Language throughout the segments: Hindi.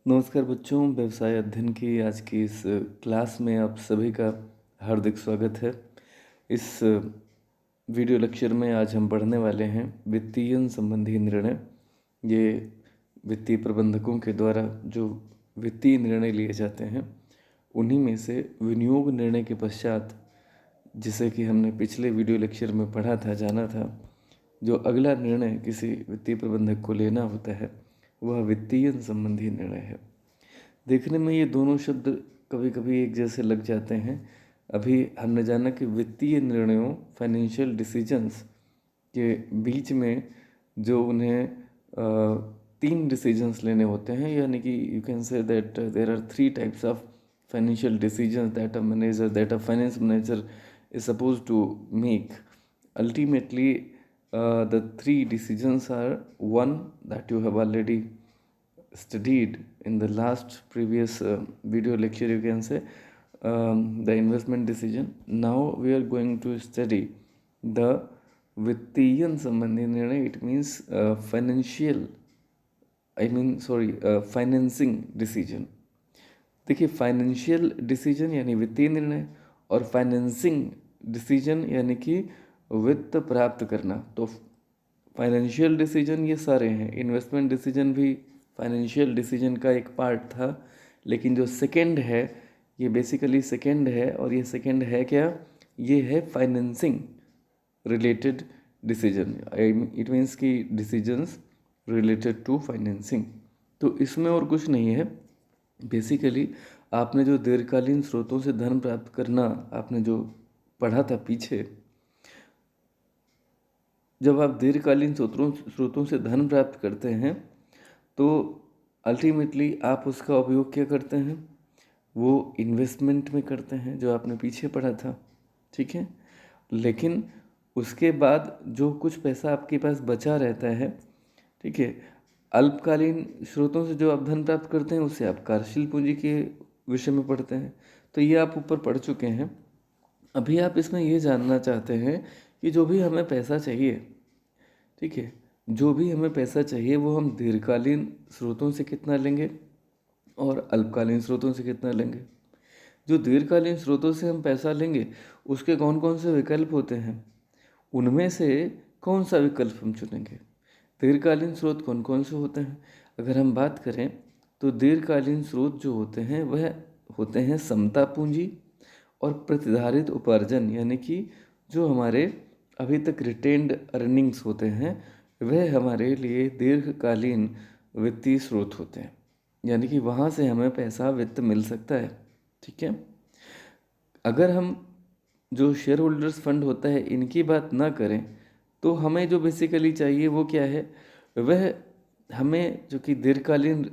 नमस्कार बच्चों, व्यवसाय अध्ययन की आज की इस क्लास में आप सभी का हार्दिक स्वागत है। इस वीडियो लेक्चर में आज हम पढ़ने वाले हैं वित्तीयन संबंधी निर्णय। ये वित्तीय प्रबंधकों के द्वारा जो वित्तीय निर्णय लिए जाते हैं उन्हीं में से विनियोग निर्णय के पश्चात, जिसे कि हमने पिछले वीडियो लेक्चर में पढ़ा था, जाना था, जो अगला निर्णय किसी वित्तीय प्रबंधक को लेना होता है वह वित्तीय संबंधी निर्णय है। देखने में ये दोनों शब्द कभी कभी एक जैसे लग जाते हैं। अभी हमने जाना कि वित्तीय निर्णयों, फाइनेंशियल डिसीजंस के बीच में जो उन्हें तीन डिसीजंस लेने होते हैं, यानी कि you can say that there are three types of financial decisions that a finance manager is supposed to make. Ultimately, the three decisions are: one, that you have already studied in the last previous video lecture, you can say, the investment decision. Now we are going to study the वित्तीयन संबंधी निर्णय. It means financing decision. देखिए, फाइनेंशियल डिसीजन यानी वित्तीय निर्णय और फाइनेंसिंग डिसीजन यानी कि वित्त प्राप्त करना. तो फाइनेंशियल डिसीजन ये सारे हैं. इन्वेस्टमेंट डिसीजन भी फाइनेंशियल डिसीजन का एक पार्ट था, लेकिन जो सेकंड है ये बेसिकली सेकंड है. और ये सेकंड है क्या? ये है financing related decision. It means कि डिसीजंस रिलेटेड टू फाइनेंसिंग. तो इसमें और कुछ नहीं है. बेसिकली आपने जो दीर्घकालीन स्रोतों से धन प्राप्त करना आपने जो पढ़ा था पीछे, जब आप दीर्घकालीन स्रोतों से धन प्राप्त करते हैं तो अल्टीमेटली आप उसका उपयोग क्या करते हैं? वो इन्वेस्टमेंट में करते हैं, जो आपने पीछे पढ़ा था. ठीक है. लेकिन उसके बाद जो कुछ पैसा आपके पास बचा रहता है, ठीक है, अल्पकालीन स्रोतों से जो आप धन प्राप्त करते हैं उससे आप कार्यशील पूंजी के विषय में पढ़ते हैं. तो ये आप ऊपर पढ़ चुके हैं. अभी आप इसमें ये जानना चाहते हैं कि जो भी हमें पैसा चाहिए, ठीक है, जो भी हमें पैसा चाहिए वो हम दीर्घकालीन स्रोतों से कितना लेंगे और अल्पकालीन स्रोतों से कितना लेंगे. जो दीर्घकालीन स्रोतों से हम पैसा लेंगे उसके कौन कौन से विकल्प होते हैं, उनमें से कौन सा विकल्प हम चुनेंगे. दीर्घकालीन स्रोत कौन कौन से होते हैं? अगर हम बात करें तो दीर्घकालीन स्रोत जो होते हैं वह होते हैं समता पूंजी और प्रतिधारित उपार्जन, यानी कि जो हमारे अभी तक रिटेन्ड अर्निंग्स होते हैं वह हमारे लिए दीर्घकालीन वित्तीय स्रोत होते हैं. यानी कि वहाँ से हमें पैसा वित्त मिल सकता है. ठीक है. अगर हम जो शेयर होल्डर्स फंड होता है इनकी बात ना करें तो हमें जो बेसिकली चाहिए वो क्या है? वह हमें जो कि दीर्घकालीन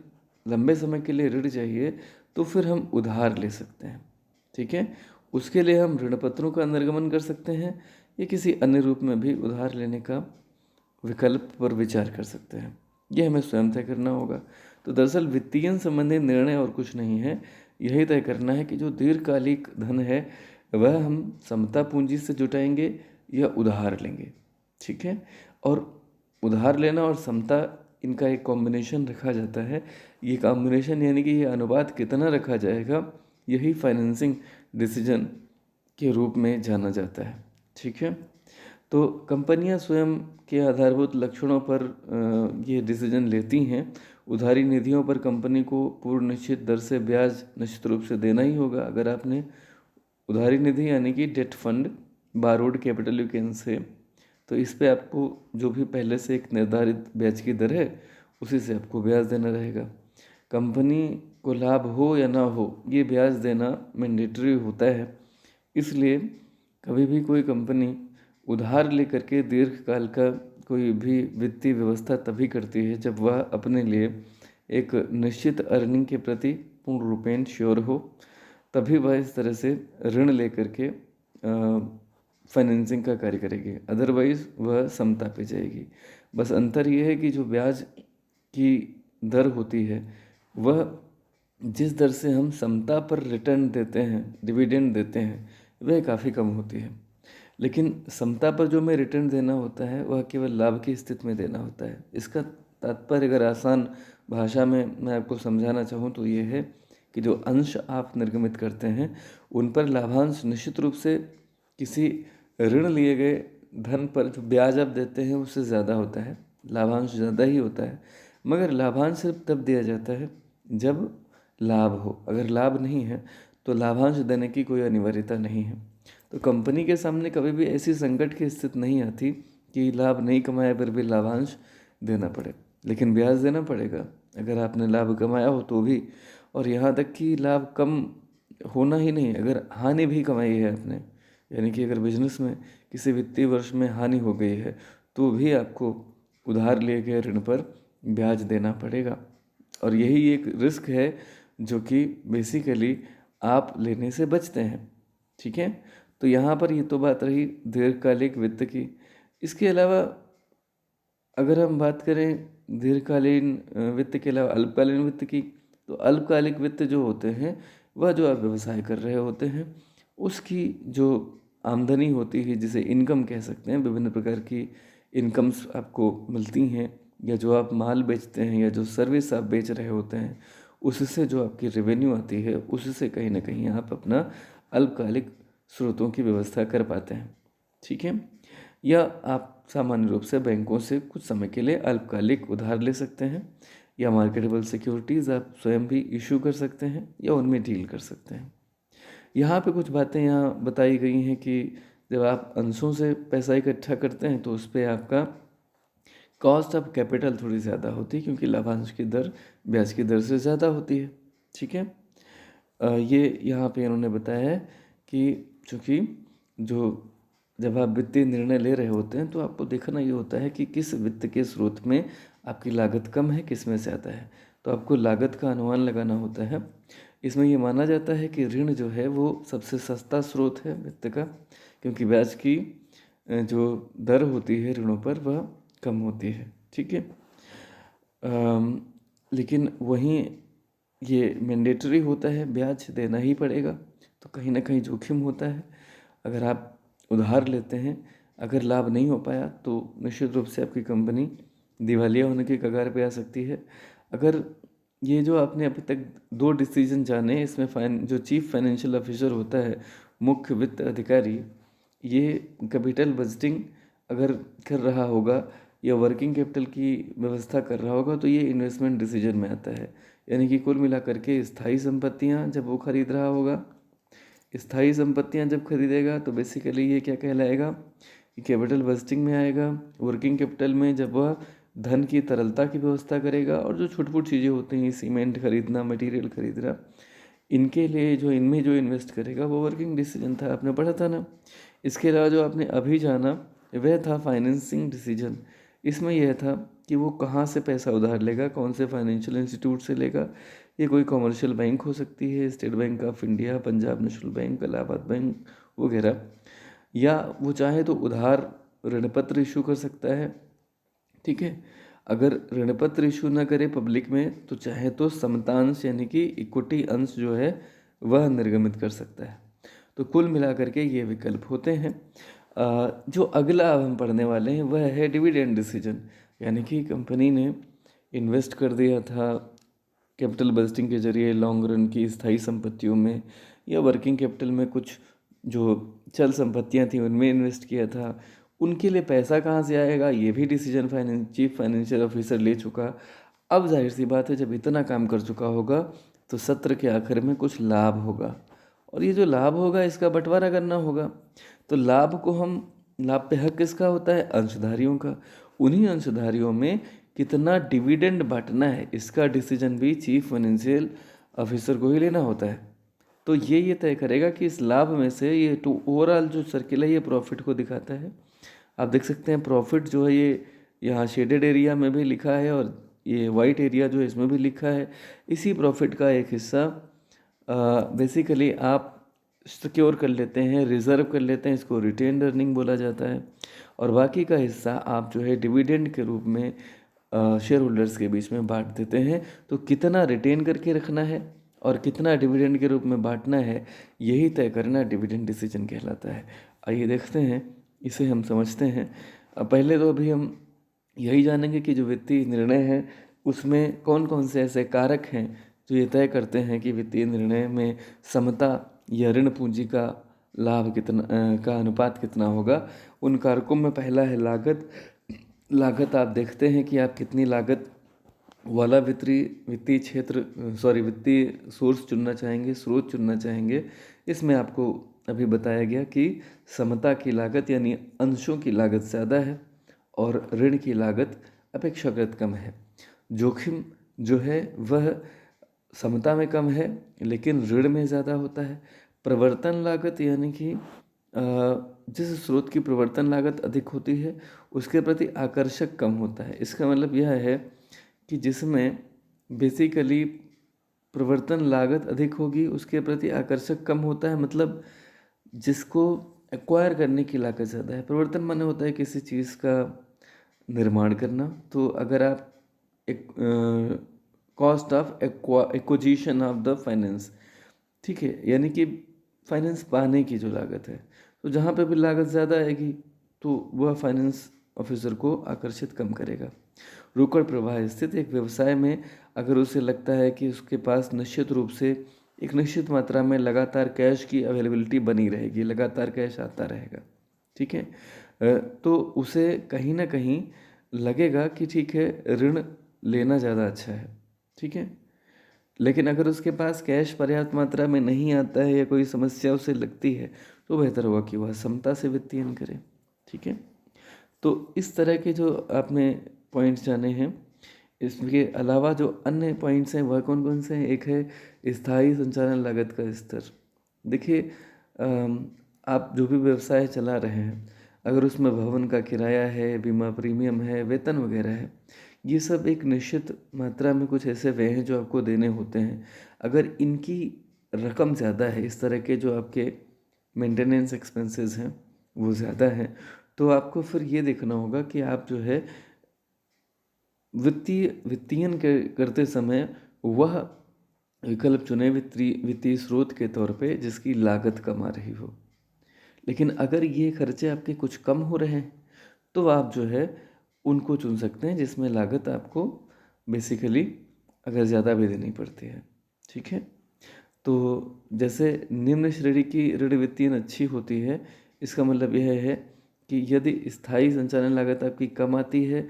लंबे समय के लिए ऋण चाहिए, तो फिर हम उधार ले सकते हैं. ठीक है. उसके लिए हम ऋण पत्रों का निर्गमन कर सकते हैं या किसी अन्य रूप में भी उधार लेने का विकल्प पर विचार कर सकते हैं. ये हमें स्वयं तय करना होगा. तो दरअसल वित्तीय संबंधी निर्णय और कुछ नहीं है. यही तय करना है कि जो दीर्घकालिक धन है वह हम समता पूंजी से जुटाएंगे या उधार लेंगे. ठीक है. और उधार लेना और समता, इनका एक कॉम्बिनेशन रखा जाता है. ये कॉम्बिनेशन यानी कि ये अनुपात कितना रखा जाएगा, यही फाइनेंसिंग डिसीजन के रूप में जाना जाता है. ठीक है. तो कंपनियां स्वयं के आधारभूत लक्षणों पर ये डिसीजन लेती हैं. उधारी निधियों पर कंपनी को पूर्व निश्चित दर से ब्याज निश्चित रूप से देना ही होगा. अगर आपने उधारी निधि यानी कि debt fund, borrowed capital you can say, तो इस पे आपको जो भी पहले से एक निर्धारित ब्याज की दर है उसी से आपको ब्याज देना रहेगा. कंपनी को लाभ हो या ना हो, ये ब्याज देना मैंडेटरी होता है. इसलिए कभी भी कोई कंपनी उधार लेकर के दीर्घकाल का कोई भी वित्तीय व्यवस्था तभी करती है जब वह अपने लिए एक निश्चित अर्निंग के प्रति पूर्ण रूपेण श्योर हो. तभी वह इस तरह से ऋण लेकर के फाइनेंसिंग का कार्य करेगी. अदरवाइज वह समता पे जाएगी. बस अंतर यह है कि जो ब्याज की दर होती है वह जिस दर से हम समता पर रिटर्न देते हैं, डिविडेंड देते हैं, वह काफ़ी कम होती है. लेकिन समता पर जो हमें रिटर्न देना होता है वह केवल लाभ की स्थिति में देना होता है. इसका तात्पर्य अगर आसान भाषा में मैं आपको समझाना चाहूँ तो ये है कि जो अंश आप निर्गमित करते हैं उन पर लाभांश निश्चित रूप से किसी ऋण लिए गए धन पर जो ब्याज आप देते हैं उससे ज़्यादा होता है, लाभांश ज़्यादा ही होता है। मगर लाभांश सिर्फ तब दिया जाता है जब लाभ हो। अगर लाभ नहीं है तो लाभांश देने की कोई अनिवार्यता नहीं है। तो कंपनी के सामने कभी भी ऐसी संकट की स्थिति नहीं आती कि लाभ नहीं कमाया फिर भी लाभांश देना पड़े, लेकिन ब्याज देना पड़ेगा अगर आपने लाभ कमाया हो तो भी। और यहाँ तक कि लाभ कम होना ही नहीं, अगर हानि भी कमाई है आपने, यानी कि अगर बिजनेस में किसी वित्तीय वर्ष में हानि हो गई है तो भी आपको उधार लिए गए ऋण पर ब्याज देना पड़ेगा। और यही एक रिस्क है जो कि बेसिकली आप लेने से बचते हैं। ठीक है, तो यहाँ पर ये तो बात रही दीर्घकालिक वित्त की। इसके अलावा अगर हम बात करें दीर्घकालीन वित्त के अलावा अल्पकालीन वित्त की, तो अल्पकालिक वित्त जो होते हैं वह जो आप व्यवसाय कर रहे होते हैं उसकी जो आमदनी होती है, जिसे इनकम कह सकते हैं, विभिन्न प्रकार की इनकम्स आपको मिलती हैं, या जो आप माल बेचते हैं या जो सर्विस आप बेच रहे होते हैं उससे जो आपकी रेवेन्यू आती है उससे कहीं ना कहीं आप अपना अल्पकालिक स्रोतों की व्यवस्था कर पाते हैं। ठीक है, या आप सामान्य रूप से बैंकों से कुछ समय के लिए अल्पकालिक उधार ले सकते हैं, या मार्केटेबल सिक्योरिटीज़ आप स्वयं भी इशू कर सकते हैं या उनमें डील कर सकते हैं। यहाँ पे कुछ बातें यहाँ बताई गई हैं कि जब आप अंशों से पैसा इकट्ठा करते हैं तो उस पर आपका कॉस्ट ऑफ कैपिटल थोड़ी ज़्यादा होती है, क्योंकि लाभांश की दर ब्याज की दर से ज़्यादा होती है। ठीक है, ये यहाँ पे इन्होंने बताया है कि चूँकि जो जब आप वित्तीय निर्णय ले रहे होते हैं तो आपको देखना ये होता है कि किस वित्त के स्रोत में आपकी लागत कम है, किस में ज़्यादा है। तो आपको लागत का अनुमान लगाना होता है। इसमें ये माना जाता है कि ऋण जो है वो सबसे सस्ता स्रोत है वित्त का, क्योंकि ब्याज की जो दर होती है ऋणों पर वह कम होती है। ठीक है, लेकिन वहीं ये मैंडेटरी होता है, ब्याज देना ही पड़ेगा, तो कहीं ना कहीं जोखिम होता है। अगर आप उधार लेते हैं, अगर लाभ नहीं हो पाया तो निश्चित रूप से आपकी कंपनी दिवालिया होने की कगार पे आ सकती है। अगर ये जो आपने अभी तक दो डिसीजन जाने, इसमें जो चीफ फाइनेंशियल ऑफिसर होता है, मुख्य वित्त अधिकारी, ये कैपिटल बजटिंग अगर कर रहा होगा या वर्किंग कैपिटल की व्यवस्था कर रहा होगा तो ये इन्वेस्टमेंट डिसीजन में आता है। यानी कि कुल मिलाकर के स्थायी संपत्तियाँ जब वो खरीद रहा होगा, स्थायी संपत्तियाँ जब खरीदेगा तो बेसिकली ये क्या कहलाएगा कि कैपिटल बजटिंग में आएगा। वर्किंग कैपिटल में जब वह धन की तरलता की व्यवस्था करेगा, और जो छोटी छोटी चीज़ें होती हैं, सीमेंट खरीदना, मटेरियल खरीदना, इनके लिए जो इनमें जो इन्वेस्ट करेगा वो वर्किंग डिसीजन था, आपने पढ़ा था ना। इसके अलावा जो आपने अभी जाना वह था फाइनेंसिंग डिसीजन। इसमें यह था कि वो कहाँ से पैसा उधार लेगा, कौन से फाइनेंशियल इंस्टीट्यूट से लेगा। ये कोई कमर्शियल बैंक हो सकती है, state bank of India, Punjab national bank, Allahabad bank वगैरह, या वो चाहे तो उधार ऋणपत्र इशू कर सकता है। ठीक है, अगर ऋणपत्र इशू ना करे पब्लिक में तो चाहे तो समतांश यानी कि इक्विटी अंश जो है वह निर्गमित कर सकता है। तो कुल मिलाकर के ये विकल्प होते हैं। जो अगला अब हम पढ़ने वाले हैं वह है डिविडेंड डिसीजन, यानी कि कंपनी ने इन्वेस्ट कर दिया था कैपिटल बजटिंग के जरिए लॉन्ग रन की स्थायी संपत्तियों में, या वर्किंग कैपिटल में कुछ जो चल संपत्तियां थी उनमें इन्वेस्ट किया था, उनके लिए पैसा कहाँ से आएगा ये भी डिसीजन चीफ फाइनेंशियल ऑफिसर ले चुका। अब जाहिर सी बात है जब इतना काम कर चुका होगा तो सत्र के आखिर में कुछ लाभ होगा, और ये जो लाभ होगा इसका बंटवारा करना होगा। तो लाभ पे हक किसका होता है? अंशधारियों का। उन्हीं अंशधारियों में कितना डिविडेंड बांटना है इसका डिसीजन भी चीफ फाइनेंशियल ऑफिसर को ही लेना होता है। तो ये तय करेगा कि इस लाभ में से ये टू ओवरऑल जो सर्किल है ये प्रॉफिट को दिखाता है। आप देख सकते हैं प्रॉफिट जो है ये यहाँ शेडेड एरिया में भी लिखा है, और ये वाइट एरिया जो है इसमें भी लिखा है। इसी प्रॉफिट का एक हिस्सा बेसिकली आप सिक्योर कर लेते हैं, रिजर्व कर लेते हैं, इसको रिटेन्ड अर्निंग बोला जाता है। और बाकी का हिस्सा आप जो है डिविडेंड के रूप में शेयर होल्डर्स के बीच में बांट देते हैं। तो कितना रिटेन करके रखना है और कितना डिविडेंड के रूप में बांटना है यही तय करना डिविडेंड डिसीजन कहलाता है। आइए देखते हैं, इसे हम समझते हैं। पहले तो अभी हम यही जानेंगे कि जो वित्तीय निर्णय है उसमें कौन कौन से ऐसे कारक हैं जो ये तय करते हैं कि वित्तीय निर्णय में समता या ऋण पूंजी का लाभ कितना का अनुपात कितना होगा। उन कारकों में पहला है लागत। लागत आप देखते हैं कि आप कितनी लागत वाला वित्तीय क्षेत्र वित्तीय सोर्स चुनना चाहेंगे, स्रोत चुनना चाहेंगे। इसमें आपको अभी बताया गया कि समता की लागत यानी अंशों की लागत ज़्यादा है और ऋण की लागत अपेक्षाकृत कम है। जोखिम जो है वह समता में कम है लेकिन ऋण में ज़्यादा होता है। प्रवर्तन लागत यानी कि जिस स्रोत की प्रवर्तन लागत अधिक होती है उसके प्रति आकर्षक कम होता है। इसका मतलब यह है कि जिसमें बेसिकली प्रवर्तन लागत अधिक होगी उसके प्रति आकर्षक कम होता है, मतलब जिसको एक्वायर करने की लागत ज़्यादा है। प्रवर्तन माने होता है किसी चीज़ का निर्माण करना। तो अगर आप एक cost of acquisition of the finance, ठीक है, यानी कि फाइनेंस पाने की जो लागत है, तो जहाँ पे भी लागत ज़्यादा आएगी तो वह फाइनेंस ऑफिसर को आकर्षित कम करेगा। रोकड़ प्रवाह स्थित एक व्यवसाय में अगर उसे लगता है कि उसके पास निश्चित रूप से एक निश्चित मात्रा में लगातार कैश की अवेलेबिलिटी बनी रहेगी, लगातार कैश आता रहेगा, ठीक है, तो उसे कहीं ना कहीं लगेगा कि ठीक है ऋण लेना ज़्यादा अच्छा है, ठीक है। लेकिन अगर उसके पास कैश पर्याप्त मात्रा में नहीं आता है या कोई समस्या उसे लगती है तो बेहतर होगा कि वह समता से वित्तीयन करे, ठीक है। तो इस तरह के जो आपने पॉइंट्स जाने हैं, इसके अलावा जो अन्य पॉइंट्स हैं वह कौन कौन से हैं। एक है स्थायी संचालन लागत का स्तर। देखिए आप जो भी व्यवसाय चला रहे हैं अगर उसमें भवन का किराया है, बीमा प्रीमियम है, वेतन वगैरह है, ये सब एक निश्चित मात्रा में कुछ ऐसे व्यय हैं जो आपको देने होते हैं। अगर इनकी रकम ज़्यादा है, इस तरह के जो आपके मेंटेनेंस एक्सपेंसेस हैं वो ज़्यादा हैं, तो आपको फिर ये देखना होगा कि आप जो है वित्तीयन करते समय वह विकल्प चुने वित्तीय स्रोत के तौर पे जिसकी लागत कम आ रही हो। लेकिन अगर ये खर्चे आपके कुछ कम हो रहे हैं तो आप जो है उनको चुन सकते हैं जिसमें लागत आपको बेसिकली अगर ज़्यादा भी देनी पड़ती है, ठीक है। तो जैसे निम्न श्रेणी की ऋण वित्तीयन अच्छी होती है, इसका मतलब यह है कि यदि स्थायी संचालन लागत आपकी कम आती है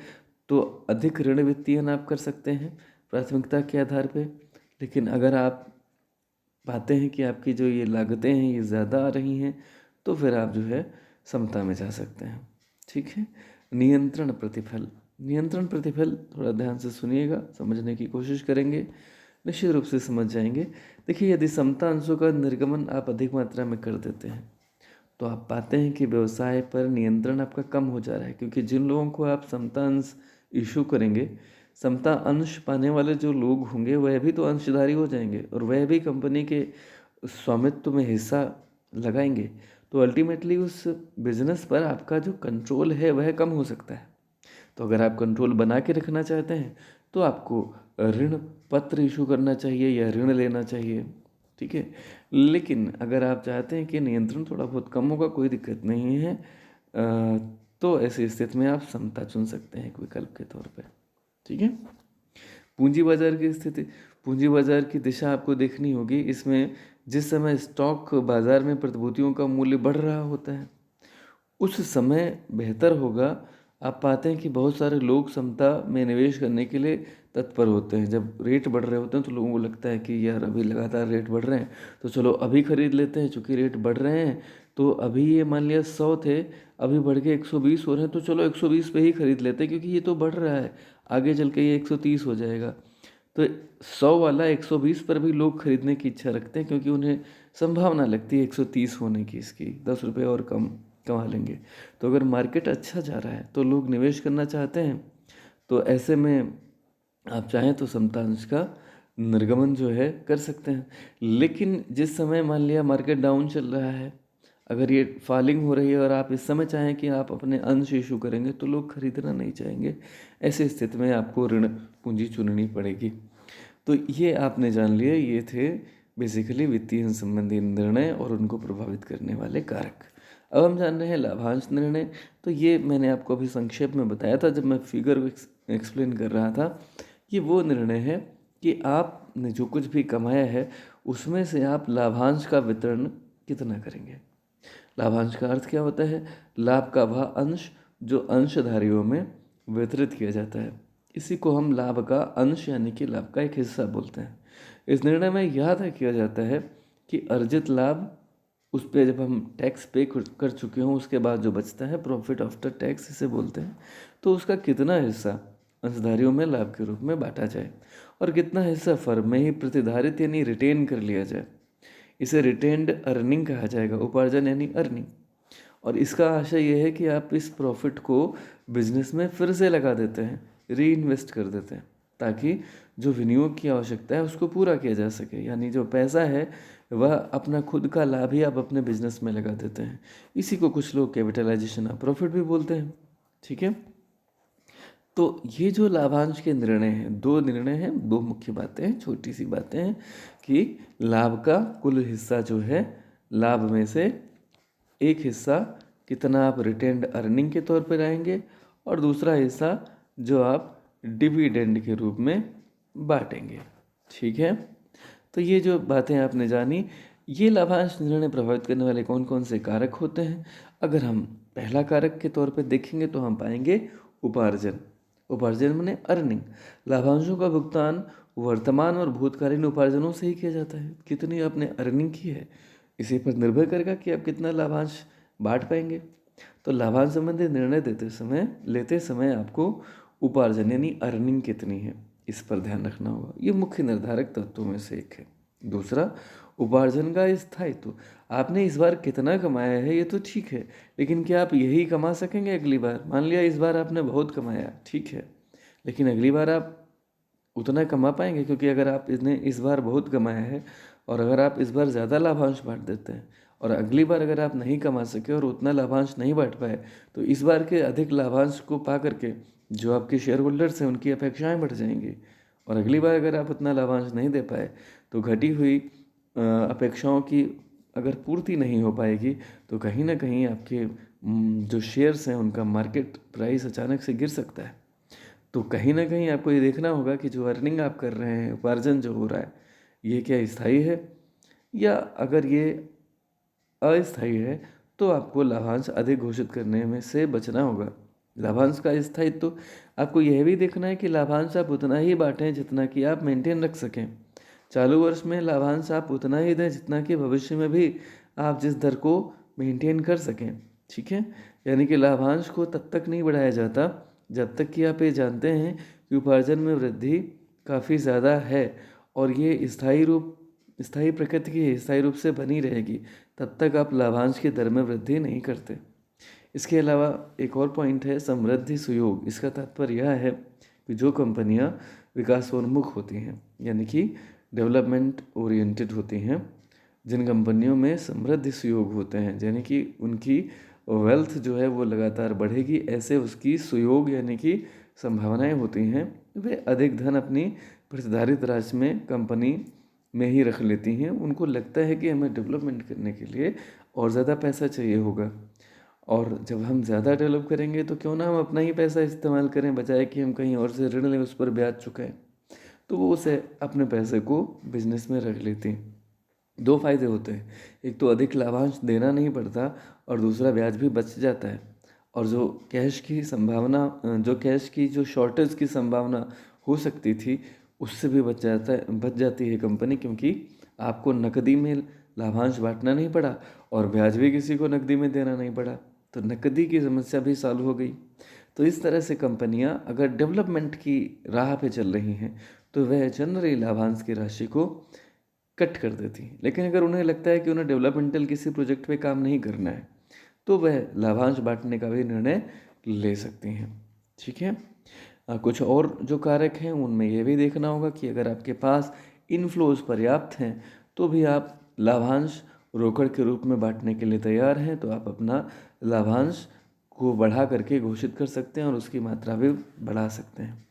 तो अधिक ऋण वित्तीयन आप कर सकते हैं प्राथमिकता के आधार पे। लेकिन अगर आप पाते हैं कि आपकी जो ये लागतें हैं ये ज़्यादा आ रही हैं तो फिर आप जो है समता में जा सकते हैं, ठीक है। नियंत्रण प्रतिफल। नियंत्रण प्रतिफल थोड़ा ध्यान से सुनिएगा, समझने की कोशिश करेंगे, निश्चित रूप से समझ जाएंगे। देखिए यदि समता अंशों का निर्गमन आप अधिक मात्रा में कर देते हैं तो आप पाते हैं कि व्यवसाय पर नियंत्रण आपका कम हो जा रहा है, क्योंकि जिन लोगों को आप समता अंश इशू करेंगे, समता अंश पाने वाले जो लोग होंगे वह भी तो अंशधारी हो जाएंगे और वह भी कंपनी के स्वामित्व में हिस्सा लगाएंगे। तो अल्टीमेटली उस बिजनेस पर आपका जो कंट्रोल है वह कम हो सकता है। तो अगर आप कंट्रोल बना के रखना चाहते हैं तो आपको ऋण पत्र इशू करना चाहिए या ऋण लेना चाहिए, ठीक है। लेकिन अगर आप चाहते हैं कि नियंत्रण थोड़ा बहुत कम होगा, कोई दिक्कत नहीं है, तो ऐसी स्थिति में आप समता चुन सकते हैं एक विकल्प के तौर पर, ठीक है। पूंजी बाजार की स्थिति। पूंजी बाजार की दिशा आपको देखनी होगी। इसमें जिस समय स्टॉक बाजार में प्रतिभूतियों का मूल्य बढ़ रहा होता है उस समय बेहतर होगा। आप पाते हैं कि बहुत सारे लोग समता में निवेश करने के लिए तत्पर होते हैं। जब रेट बढ़ रहे होते हैं तो लोगों को लगता है कि यार अभी लगातार रेट बढ़ रहे हैं तो चलो अभी ख़रीद लेते हैं, चूँकि रेट बढ़ रहे हैं तो अभी ये मान लिया 100 थे, अभी बढ़ के 120 हो रहे हैं तो चलो 120 पे ही ख़रीद लेते हैं क्योंकि ये तो बढ़ रहा है, आगे चल के ये 130 हो जाएगा। तो 100 वाला 120 पर भी लोग खरीदने की इच्छा रखते हैं क्योंकि उन्हें संभावना लगती है 130 होने की, इसकी 10 रुपये और कम कमा लेंगे। तो अगर मार्केट अच्छा जा रहा है तो लोग निवेश करना चाहते हैं, तो ऐसे में आप चाहें तो समता अंश का निर्गमन जो है कर सकते हैं। लेकिन जिस समय मान लिया मार्केट डाउन चल रहा है, अगर ये फॉलिंग हो रही है और आप इस समय चाहें कि आप अपने अंश इशू करेंगे तो लोग खरीदना नहीं चाहेंगे। ऐसी स्थिति में आपको ऋण पूंजी चुननी पड़ेगी। तो ये आपने जान लिया, ये थे बेसिकली वित्तीय संबंधी निर्णय और उनको प्रभावित करने वाले कारक। अब हम जान रहे हैं लाभांश निर्णय। तो ये मैंने आपको अभी संक्षेप में बताया था जब मैं फिगर एक्सप्लेन कर रहा था ये वो निर्णय है कि आपने जो कुछ भी कमाया है उसमें से आप लाभांश का वितरण कितना करेंगे। लाभांश का अर्थ क्या होता है? लाभ का वह अंश जो अंशधारियों में वितरित किया जाता है, इसी को हम लाभ का अंश यानी कि लाभ का एक हिस्सा बोलते हैं। इस निर्णय में यह तय किया जाता है कि अर्जित लाभ उस पर जब हम टैक्स पे कर चुके हों उसके बाद जो बचता है, प्रॉफिट आफ्टर टैक्स इसे बोलते हैं, तो उसका कितना हिस्सा अंशधारियों में लाभ के रूप में बांटा जाए और कितना हिस्सा फर्म में ही प्रतिधारित यानी रिटेन कर लिया जाए। इसे रिटेन्ड अर्निंग कहा जाएगा, उपार्जन यानी अर्निंग। और इसका आशय यह है कि आप इस प्रॉफिट को बिजनेस में फिर से लगा देते हैं, री इन्वेस्ट कर देते हैं, ताकि जो विनियोग की आवश्यकता है उसको पूरा किया जा सके। यानी जो पैसा है वह अपना खुद का लाभ ही आप अपने बिजनेस में लगा देते हैं। इसी को कुछ लोग कैपिटलाइजेशन ऑफ प्रॉफिट भी बोलते हैं। ठीक है, तो ये जो लाभांश के निर्णय हैं, दो निर्णय हैं, दो मुख्य बातें हैं, छोटी सी बातें हैं कि लाभ का कुल हिस्सा जो है, लाभ में से एक हिस्सा कितना आप रिटेन्ड अर्निंग के तौर पर आएंगे और दूसरा हिस्सा जो आप डिविडेंड के रूप में बांटेंगे। ठीक है, तो ये जो बातें आपने जानी, ये लाभांश निर्णय प्रभावित करने वाले कौन कौन से कारक होते हैं। अगर हम पहला कारक के तौर पर देखेंगे तो हम पाएंगे उपार्जन। उपार्जन माने अर्निंग। लाभांशों का भुगतान वर्तमान और भूतकालीन उपार्जनों से ही किया जाता है। कितनी आपने अर्निंग की है इसी पर निर्भर करेगा कि आप कितना लाभांश बांट पाएंगे। तो लाभांश संबंधी निर्णय लेते समय आपको उपार्जन यानी अर्निंग कितनी है इस पर ध्यान रखना होगा। ये मुख्य निर्धारक तत्वों में से एक है। दूसरा, उपार्जन का स्थायित्व। आपने इस बार कितना कमाया है ये तो ठीक है, लेकिन क्या आप यही कमा सकेंगे अगली बार? मान लिया इस बार आपने बहुत कमाया, ठीक है, लेकिन अगली बार आप उतना कमा पाएंगे? क्योंकि अगर आप इस बार बहुत कमाया है और अगर आप इस बार ज़्यादा लाभांश बांट देते हैं और अगली बार अगर आप नहीं कमा सके और उतना लाभांश नहीं बांट पाए, तो इस बार के अधिक लाभांश को पा करके जो आपके शेयर होल्डर्स हैं उनकी अपेक्षाएं बढ़ जाएंगी और अगली बार अगर आप उतना लाभांश नहीं दे पाए तो घटी हुई अपेक्षाओं की अगर पूर्ति नहीं हो पाएगी तो कहीं ना कहीं आपके जो शेयर्स हैं उनका मार्केट प्राइस अचानक से गिर सकता है। तो कहीं ना कहीं आपको ये देखना होगा कि जो अर्निंग आप कर रहे हैं, उपार्जन जो हो रहा है, ये क्या स्थायी है, या अगर ये अस्थायी है तो आपको लाभांश अधिक घोषित करने में से बचना होगा। लाभांश का स्थायित्व तो आपको यह भी देखना है कि लाभांश आप उतना ही बांटें जितना कि आप मेंटेन रख सकें। चालू वर्ष में लाभांश आप उतना ही दें जितना कि भविष्य में भी आप जिस दर को मेंटेन कर सकें। ठीक है, यानी कि लाभांश को तब तक नहीं बढ़ाया जाता जब तक कि आप ये जानते हैं कि उपार्जन में वृद्धि काफ़ी ज़्यादा है और ये स्थायी प्रकृति की स्थायी रूप से बनी रहेगी, तब तक आप लाभांश की दर में वृद्धि नहीं करते। इसके अलावा एक और पॉइंट है समृद्धि सुयोग। इसका तात्पर्य यह है कि जो कंपनियां विकासोन्मुख होती हैं यानी कि डेवलपमेंट ओरिएंटेड होती हैं, जिन कंपनियों में समृद्धि सुयोग होते हैं यानी कि उनकी वेल्थ जो है वो लगातार बढ़ेगी, ऐसे उसकी सुयोग यानी कि संभावनाएं होती हैं, वे अधिक धन अपनी प्रतिधारित राशि में कंपनी में ही रख लेती हैं। उनको लगता है कि हमें डेवलपमेंट करने के लिए और ज़्यादा पैसा चाहिए होगा और जब हम ज़्यादा डेवलप करेंगे तो क्यों ना हम अपना ही पैसा इस्तेमाल करें बजाय कि हम कहीं और से ऋण लें उस पर ब्याज चुकाएं। तो वो उसे अपने पैसे को बिजनेस में रख लेती हैं। दो फायदे होते हैं, एक तो अधिक लाभांश देना नहीं पड़ता और दूसरा ब्याज भी बच जाता है। और जो कैश की जो शॉर्टेज की संभावना हो सकती थी उससे भी बच जाती है कंपनी, क्योंकि आपको नकदी में लाभांश बांटना नहीं पड़ा और ब्याज भी किसी को नकदी में देना नहीं पड़ा, तो नकदी की समस्या भी सॉल्व हो गई। तो इस तरह से कंपनियां अगर डेवलपमेंट की राह पे चल रही हैं तो वह जनरली लाभांश की राशि को कट कर देती हैं। लेकिन अगर उन्हें लगता है कि उन्हें डेवलपमेंटल किसी प्रोजेक्ट पे काम नहीं करना है तो वह लाभांश बांटने का भी निर्णय ले सकती हैं। ठीक है, कुछ और जो कारक हैं उनमें यह भी देखना होगा कि अगर आपके पास इनफ्लोज पर्याप्त हैं तो भी आप लाभांश रोकड़ के रूप में बांटने के लिए तैयार हैं, तो आप अपना लाभांश को बढ़ा करके घोषित कर सकते हैं और उसकी मात्रा भी बढ़ा सकते हैं।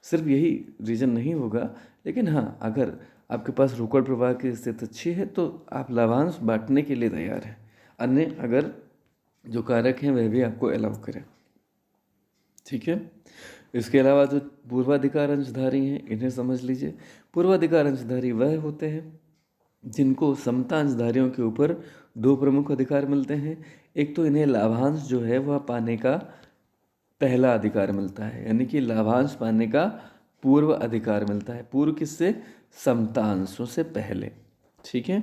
सिर्फ यही रीज़न नहीं होगा, लेकिन हाँ, अगर आपके पास रोकड़ प्रवाह की स्थिति अच्छी है तो आप लाभांश बांटने के लिए तैयार हैं। अन्य अगर जो कारक हैं वह भी आपको अलाउ करें। ठीक है, इसके अलावा जो पूर्वाधिकार अंशधारी हैं इन्हें समझ लीजिए। पूर्वाधिकार अंशधारी वह होते हैं जिनको समता अंशधारियों के ऊपर दो प्रमुख अधिकार मिलते हैं। एक तो इन्हें लाभांश जो है वह पाने का पहला अधिकार मिलता है, यानी कि लाभांश पाने का पूर्व अधिकार मिलता है। पूर्व किससे? समता अंशों से पहले, ठीक है।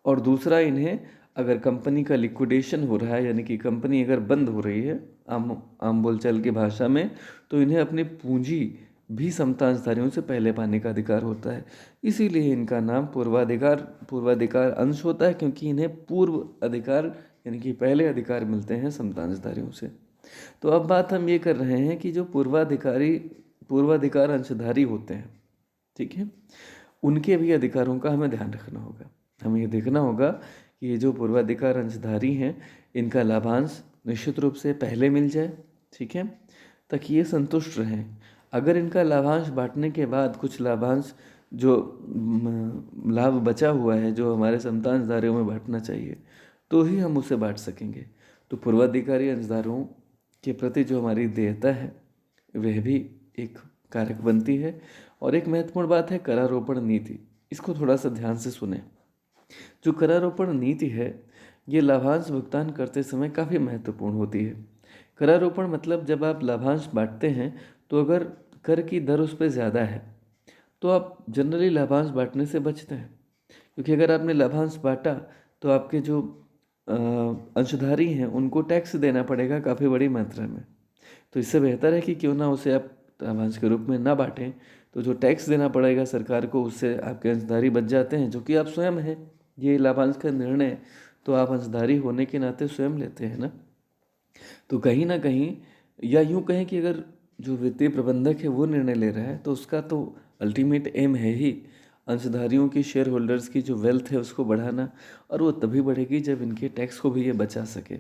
और दूसरा, इन्हें अगर कंपनी का लिक्विडेशन हो रहा है, यानी कि कंपनी अगर बंद हो रही है आम बोलचाल की भाषा में, तो इन्हें अपनी पूंजी भी समता अंशधारियों से पहले पाने का अधिकार होता है। इसीलिए इनका नाम पूर्वाधिकार अंश होता है, क्योंकि इन्हें पूर्व अधिकार यानी कि पहले अधिकार मिलते हैं समता अंशधारियों से। तो अब बात हम ये कर रहे हैं कि जो पूर्वाधिकार अंशधारी होते हैं, ठीक है, उनके भी अधिकारों का हमें ध्यान रखना होगा। हमें ये देखना होगा कि ये जो पूर्वाधिकार अंशधारी हैं इनका लाभांश निश्चित रूप से पहले मिल जाए, ठीक है, ताकि ये संतुष्ट रहें। अगर इनका लाभांश बांटने के बाद कुछ लाभांश जो लाभ बचा हुआ है जो हमारे समता अंशधारियों में बांटना चाहिए, तो ही हम उसे बांट सकेंगे। तो पूर्वाधिकारी अंशधारों के प्रति जो हमारी देयता है वह भी एक कारक बनती है। और एक महत्वपूर्ण बात है करारोपण नीति। इसको थोड़ा सा ध्यान से सुने। जो करारोपण नीति है ये लाभांश भुगतान करते समय काफ़ी महत्वपूर्ण होती है। करारोपण मतलब जब आप लाभांश बांटते हैं तो अगर कर की दर उस पर ज़्यादा है तो आप जनरली लाभांश बांटने से बचते हैं, क्योंकि अगर आपने लाभांश बांटा तो आपके जो अंशधारी हैं उनको टैक्स देना पड़ेगा काफ़ी बड़ी मात्रा में। तो इससे बेहतर है कि क्यों ना उसे आप लाभांश के रूप में ना बांटें। तो जो टैक्स देना पड़ेगा सरकार को उससे आपके अंशधारी बच जाते हैं, जो कि आप स्वयं हैं। ये लाभांश का निर्णय तो आप अंशधारी होने के नाते स्वयं लेते हैं ना। तो कहीं ना कहीं, या यूँ कहें कि अगर जो वित्तीय प्रबंधक है वो निर्णय ले रहा है तो उसका तो अल्टीमेट एम है ही अंशधारियों की, शेयर होल्डर्स की जो वेल्थ है उसको बढ़ाना, और वो तभी बढ़ेगी जब इनके टैक्स को भी ये बचा सके।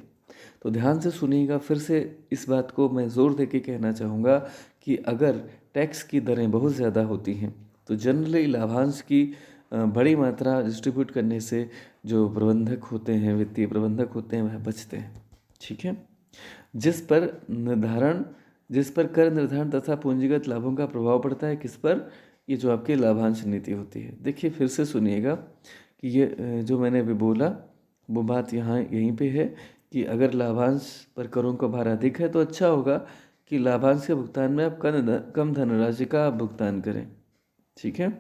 तो ध्यान से सुनिएगा, फिर से इस बात को मैं ज़ोर दे के कहना चाहूँगा कि अगर टैक्स की दरें बहुत ज़्यादा होती हैं तो जनरली लाभांश की बड़ी मात्रा डिस्ट्रीब्यूट करने से जो प्रबंधक होते हैं, वित्तीय प्रबंधक होते हैं, वह बचते हैं, ठीक है। जिस पर कर निर्धारण तथा पूंजीगत लाभों का प्रभाव पड़ता है, किस पर? ये जो आपकी लाभांश नीति होती है। देखिए फिर से सुनिएगा कि ये जो मैंने अभी बोला वो बात यहाँ यहीं पे है कि अगर लाभांश पर करों का भार अधिक है तो अच्छा होगा कि लाभांश के भुगतान में आप कम धनराशि का आप भुगतान करें, ठीक है।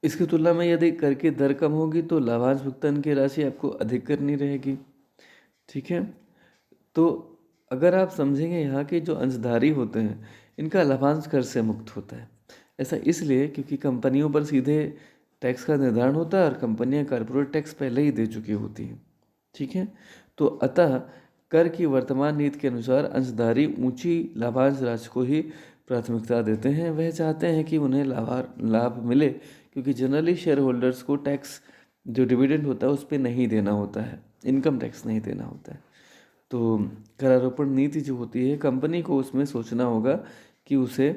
इसकी तुलना में यदि कर की दर कम होगी तो लाभांश भुगतान की राशि आपको अधिक करनी रहेगी, ठीक है। तो अगर आप समझेंगे यहाँ के जो अंशधारी होते हैं इनका लाभांश कर से मुक्त होता है। ऐसा इसलिए क्योंकि कंपनियों पर सीधे टैक्स का निर्धारण होता है और कंपनियां कॉर्पोरेट टैक्स पहले ही दे चुकी होती हैं, ठीक है। तो अतः कर की वर्तमान नीति के अनुसार अंशधारी ऊंची लाभांश राशि को ही प्राथमिकता देते हैं। वह चाहते हैं कि उन्हें लाभ मिले, क्योंकि जनरली शेयर होल्डर्स को टैक्स जो डिविडेंड होता है उस पर नहीं देना होता है, इनकम टैक्स नहीं देना होता है। तो करारोपण नीति जो होती है कंपनी को उसमें सोचना होगा कि उसे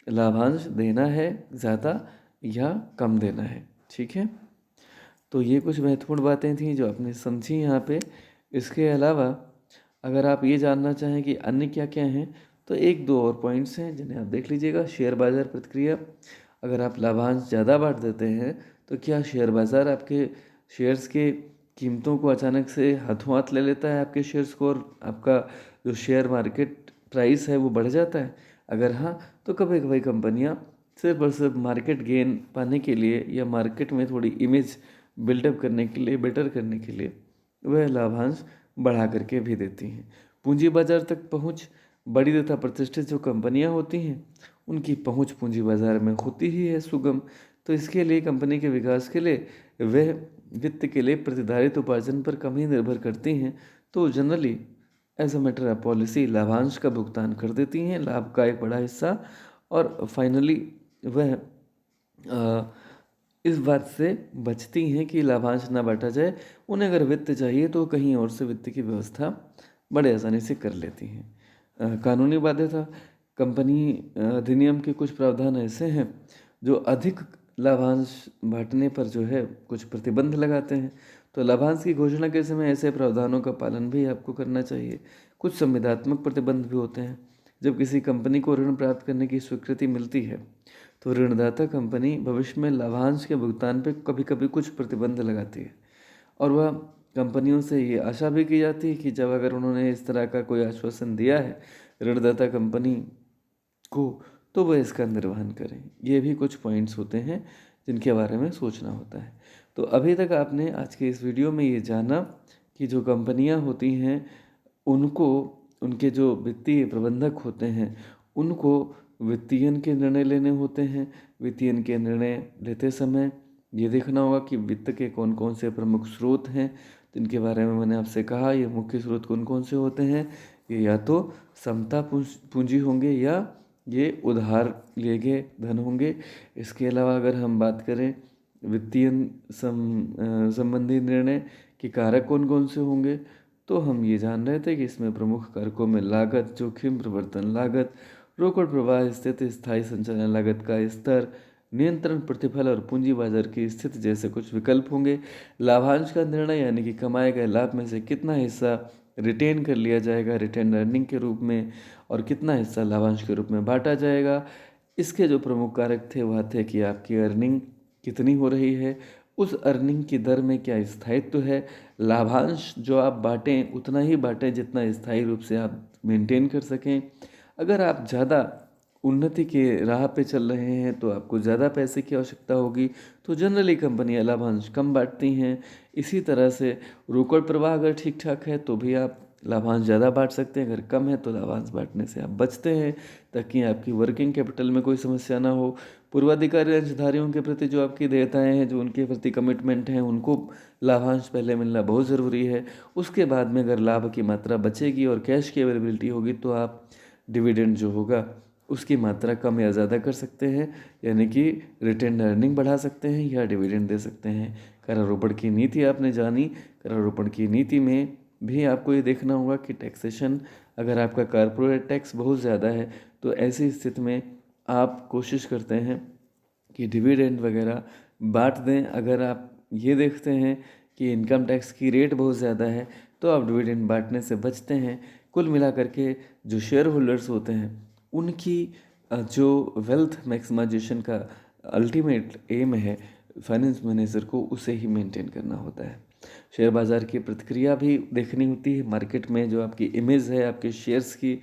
लाभांश देना है ज़्यादा या कम देना है, ठीक है। तो ये कुछ महत्वपूर्ण बातें थीं जो आपने समझी यहाँ पे। इसके अलावा अगर आप ये जानना चाहें कि अन्य क्या क्या हैं तो एक दो और पॉइंट्स हैं जिन्हें आप देख लीजिएगा। शेयर बाजार प्रतिक्रिया, अगर आप लाभांश ज़्यादा बांट देते हैं तो क्या शेयर बाजार आपके शेयर्स के कीमतों को अचानक से हाथों हाथ ले लेता है आपके शेयर्स को, और आपका जो शेयर मार्केट प्राइस है वो बढ़ जाता है? अगर हाँ, तो कभी कभी कंपनियां सिर्फ और सिर्फ मार्केट गेन पाने के लिए या मार्केट में थोड़ी इमेज बिल्डअप करने के लिए, बेटर करने के लिए वह लाभांश बढ़ा करके भी देती हैं। पूंजी बाजार तक पहुंच, बड़ी तथा प्रतिष्ठित जो कंपनियां होती हैं उनकी पहुंच पूंजी बाजार में होती ही है सुगम। तो इसके लिए कंपनी के विकास के लिए वह वित्त के लिए प्रतिधारित उपार्जन पर कम ही निर्भर करती हैं। तो generally as a matter of policy लाभांश का भुगतान कर देती हैं, लाभ का एक बड़ा हिस्सा। और फाइनली वह इस बात से बचती हैं कि लाभांश ना बांटा जाए। उन्हें अगर वित्त चाहिए तो कहीं और से वित्त की व्यवस्था बड़े आसानी से कर लेती हैं। कानूनी बाध्यता, कंपनी अधिनियम के कुछ प्रावधान ऐसे हैं जो अधिक लाभांश बांटने पर जो है कुछ प्रतिबंध लगाते हैं। तो लाभांश की घोषणा के समय ऐसे प्रावधानों का पालन भी आपको करना चाहिए। कुछ संविदात्मक प्रतिबंध भी होते हैं। जब किसी कंपनी को ऋण प्राप्त करने की स्वीकृति मिलती है तो ऋणदाता कंपनी भविष्य में लाभांश के भुगतान पर कभी कभी कुछ प्रतिबंध लगाती है, और वह कंपनियों से ये आशा भी की जाती है कि जब अगर उन्होंने इस तरह का कोई आश्वासन दिया है ऋणदाता कंपनी को, तो वह इसका निर्वहन करें। ये भी कुछ पॉइंट्स होते हैं जिनके बारे में सोचना होता है। तो अभी तक आपने आज के इस वीडियो में ये जाना कि जो कंपनियां होती हैं उनको, उनके जो वित्तीय प्रबंधक होते हैं उनको वित्तीयन के निर्णय लेने होते हैं। वित्तीयन के निर्णय लेते समय ये देखना होगा कि वित्त के कौन कौन से प्रमुख स्रोत हैं, जिनके बारे में मैंने आपसे कहा। ये मुख्य स्रोत कौन कौन से होते हैं? ये या तो समता पूंजी होंगे या ये उधार लिए गए धन होंगे। इसके अलावा अगर हम बात करें वित्तीय संबंधी निर्णय के कारक कौन कौन से होंगे, तो हम ये जान रहे थे कि इसमें प्रमुख कारकों में लागत, जोखिम प्रवर्तन लागत, रोकड़ प्रवाह स्थिति, स्थायी संचालन लागत का स्तर, नियंत्रण प्रतिफल और पूंजी बाजार की स्थिति जैसे कुछ विकल्प होंगे। लाभांश का निर्णय यानी कि कमाए गए लाभ में से कितना हिस्सा रिटेन कर लिया जाएगा रिटेन अर्निंग के रूप में और कितना हिस्सा लाभांश के रूप में बांटा जाएगा। इसके जो प्रमुख कारक थे वह थे कि आपकी अर्निंग कितनी हो रही है, उस अर्निंग की दर में क्या स्थायित्व है, लाभांश जो आप बांटें उतना ही बांटें जितना स्थायी रूप से आप मेंटेन कर सकें। अगर आप ज़्यादा उन्नति के राह पे चल रहे हैं तो आपको ज़्यादा पैसे की आवश्यकता होगी, तो जनरली कंपनियां लाभांश कम बांटती हैं। इसी तरह से रोकड़ प्रवाह अगर ठीक ठाक है तो भी आप लाभांश ज़्यादा बांट सकते हैं, अगर कम है तो लाभांश बांटने से आप बचते हैं ताकि आपकी वर्किंग कैपिटल में कोई समस्या ना हो। पूर्वाधिकारी अंशधारियों के प्रति जो आपकी देयताएँ हैं, जो उनके प्रति कमिटमेंट हैं, उनको लाभांश पहले मिलना बहुत ज़रूरी है। उसके बाद में अगर लाभ की मात्रा बचेगी और कैश की अवेलेबिलिटी होगी तो आप डिविडेंड जो होगा उसकी मात्रा कम या ज़्यादा कर सकते हैं, यानी कि रिटेन अर्निंग बढ़ा सकते हैं या डिविडेंड दे सकते हैं। करारोपण की नीति आपने जानी। करारोपण की नीति में भी आपको ये देखना होगा कि टैक्सेशन, अगर आपका कॉर्पोरेट टैक्स बहुत ज़्यादा है तो ऐसी स्थिति में आप कोशिश करते हैं कि डिविडेंड वगैरह बांट दें। अगर आप ये देखते हैं कि इनकम टैक्स की रेट बहुत ज़्यादा है तो आप डिविडेंड बांटने से बचते हैं। कुल मिलाकर के जो शेयर होल्डर्स होते हैं उनकी जो वेल्थ मैक्सिमाइजेशन का अल्टीमेट एम है फाइनेंस मैनेजर को, उसे ही मेंटेन करना होता है। शेयर बाज़ार की प्रतिक्रिया भी देखनी होती है, मार्केट में जो आपकी इमेज है आपके शेयर्स की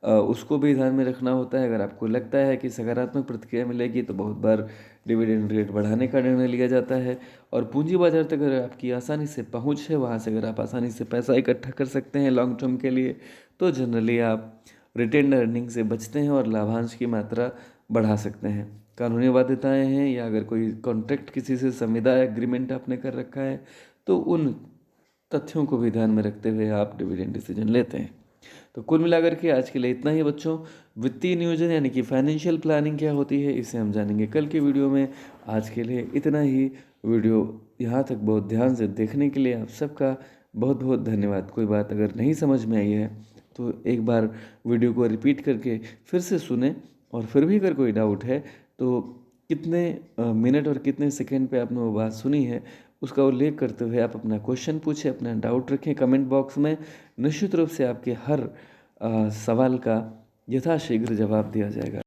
उसको भी ध्यान में रखना होता है। अगर आपको लगता है कि सकारात्मक प्रतिक्रिया मिलेगी तो बहुत बार डिविडेंड रेट बढ़ाने का निर्णय लिया जाता है। और पूंजी बाजार तक अगर आपकी आसानी से पहुंच है, वहां से अगर आप आसानी से पैसा इकट्ठा कर सकते हैं लॉन्ग टर्म के लिए, तो जनरली आप रिटेन अर्निंग से बचते हैं और लाभांश की मात्रा बढ़ा सकते हैं। कानूनी बाध्यताएं हैं या अगर कोई कॉन्ट्रैक्ट किसी से संविदा एग्रीमेंट आपने कर रखा है तो उन तथ्यों को भी ध्यान में रखते हुए आप डिविडेंड डिसीजन लेते हैं। तो कुल मिलाकर के आज के लिए इतना ही बच्चों। वित्तीय नियोजन यानी कि फाइनेंशियल प्लानिंग क्या होती है इसे हम जानेंगे कल की वीडियो में। आज के लिए इतना ही। वीडियो यहाँ तक बहुत ध्यान से देखने के लिए आप सबका बहुत बहुत धन्यवाद। कोई बात अगर नहीं समझ में आई है तो एक बार वीडियो को रिपीट करके फिर से सुने, और फिर भी अगर कोई डाउट है तो कितने मिनट और कितने सेकंड पे आपने वो बात सुनी है उसका उल्लेख करते हुए आप अपना क्वेश्चन पूछें, अपना डाउट रखें कमेंट बॉक्स में। निश्चित रूप से आपके हर सवाल का यथाशीघ्र जवाब दिया जाएगा।